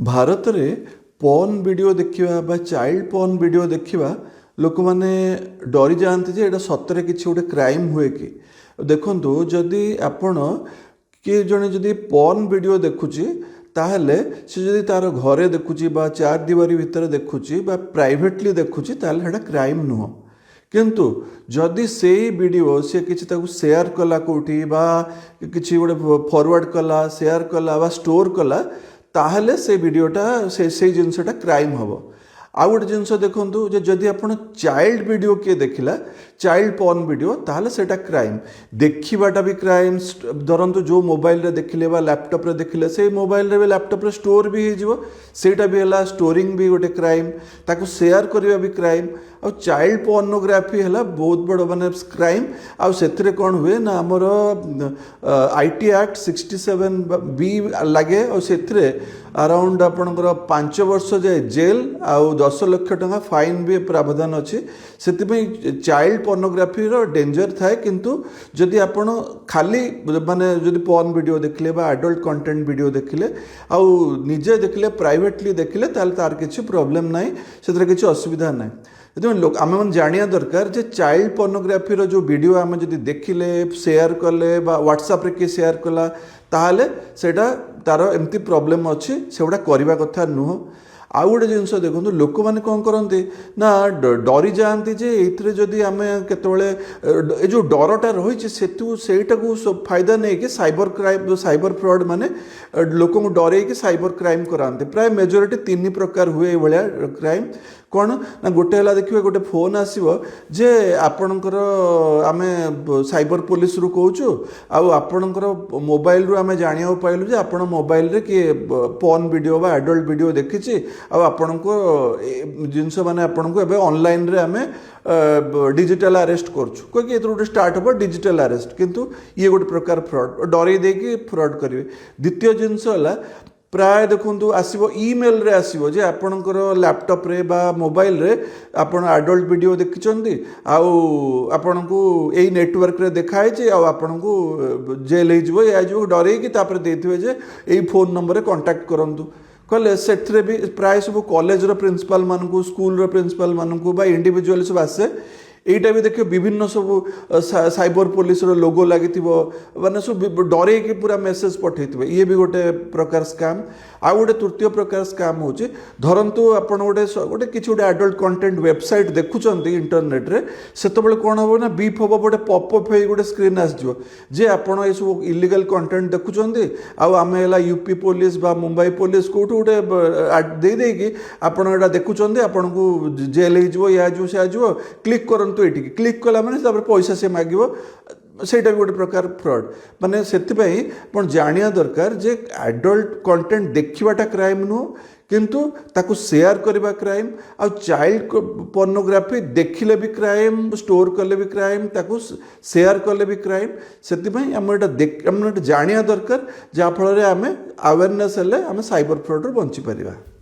भारत रे porn video देखिबा बा चाइल्ड पॉर्न वीडियो देखिबा लोक माने डरी जाते जे एटा सतरे किछि गोटे क्राइम हुए कि देखंतु जदि आपण किए जणे जदि पॉर्न वीडियो देखुची ताहले से जदि तार घरे देखुची बा चार दीवारी भितर देखुची बा प्राइवेटली देखुची ताहले हेटा क्राइम नुह किंतु जदि से वीडियो से किसी ताकू शेयर कला कोठी बा किसी गोटे फॉरवर्ड कला शेयर कला बा स्टोर कला ताहले से वीडियोटा से जिनसटा क्राइम हम आउ गोटे जिनस देखूँ जे जदि आपण चाइल्ड वीडियो किए देखला चाइल्ड पॉर्न वीडियो ताहले सेटा क्राइम देखिबाटा भी क्राइम धरतु जो मोबाइल रे देखिले बा लैपटॉप रे देखिले से मोबाइल रे भी लैपटॉप रे स्टोर भी हो जिवो सेटा भी हला स्टोरिंग भी गोटे क्राइम ताकू शेयर करबा भी क्राइम आ चाइल्ड पोर्नोग्राफी है बहुत बड़ माने क्राइम आ सेथिरे कोन हुए ना हमर आईटी एक्ट 67 बी लागे और सेथिरे अराउंड आपणकर 5 वर्ष जाए जेल आ 10 लाख टका फाइन भी प्रावधान अच्छी से चाइल्ड पोर्नोग्राफी रो डेंजर थाए किंतु जदि आपण खाली माने जदि पॉर्न वीडियो देखले बा एडल्ट कंटेंट वीडियो देखले आ निजे देखले प्राइवेटली देखले ताल तार किछि प्रॉब्लम नाही सेथिरे किछि असुविधा नाही लोक आम मैंने जाना दरकार जे चाइल्ड पोर्नोग्राफी रो जो वीडियो आम जदि देखिले शेयर कले बा व्हाट्सएप रे किए शेयर कला ताहले सेटा तार एमती प्रॉब्लम अच्छी से गुड़ा करवा कथा नुह आउ गोटे जिनस देखो लोक मैंने कौन करते ना डरी जाती जे ये जदि आम केतले जो डरटा रही सेटा को फायदा नहीं कि साइबर क्राइम साइबर फ्रॉड माने लोक डरे कि साइबर क्राइम कराते प्राय मेजोरिटी 3 प्रकार हुए भाया क्राइम कौन ना गोटे है देखिए गोटे फोन आसो जे आपणकर आम साइबर पुलिस रू कहूँ आपणकर मोबाइल रू आम जाना पाइलु जे आपण मोबाइल रे किए पॉर्न वीडियो बा एडल्ट वीडियो देखी आपण को जिनस माने आपण को एबे ऑनलाइन रे आम डिजिटल अरेस्ट करछु कोई गोटे स्टार्ट हम डिजिटल अरेस्ट किंतु ये गोटे प्रकार फ्रॉड डरे देकी फ्रॉड करेंगे द्वितीय जिनस है प्राय देखो आसो ईमेल रे आसो जे आपणकर लैपटॉप रे बा मोबाइल रे आपण एडल्ट वीडियो देखिछंती आपण को एई नेटवर्क रे देखाई जे आपण को जेल हो जिवो या जो डरे कि तापर देथिबे जे एई फोन नंबर रे कांटेक्ट करंतु कहले सेथरे भी प्राय सब कॉलेज रो प्रिंसिपल मानकू स्कूल रो प्रिंसिपल मानकू बा इंडिविजुअल सब आसे एटा भी देखिए विभिन्न सब साइबर पुलिस रो लोगो लगी माने सब डरे कि पूरा मेसेज पठे ये भी गोटे प्रकार स्कैम आ गोटे तृतीय प्रकार स्कैम हो धरतु आपड़ गोटे गोटे किसी गोटे एडल्ट कंटेंट वेबसाइट देखुंत इंटरनेट रे सेतबेले कौन हम ना बीप हम गोटे पॉपअप हो गोटे स्क्रीन आसो जे आपड़ ये सब इलीगल कंटेंट देखुंत आम है यूपी पुलिस बा मुंबई पुलिस कौट गोटे देदेकि आपड़ा देखुंत आपन को जेल हो या जो क्लिक कर क्लिक कला माने पैसा से मागिबो सेटा भी गोटे प्रकार फ्रॉड माने सेतिपई पण जानिया दरकार जे एडल्ट कंटेंट देखिबाटा क्राइम नु किंतु ताकू शेयर करबा क्राइम आ चाइल्ड पोर्नोग्राफी देखिले भी क्राइम स्टोर कले भी क्राइम ताकू शेयर कले भी क्राइम सेतिपई हम एटा जानिया दरकार जा फल रे आमे अवेयरनेस हेले आमे साइबर फ्रॉड रो बंची परिबा।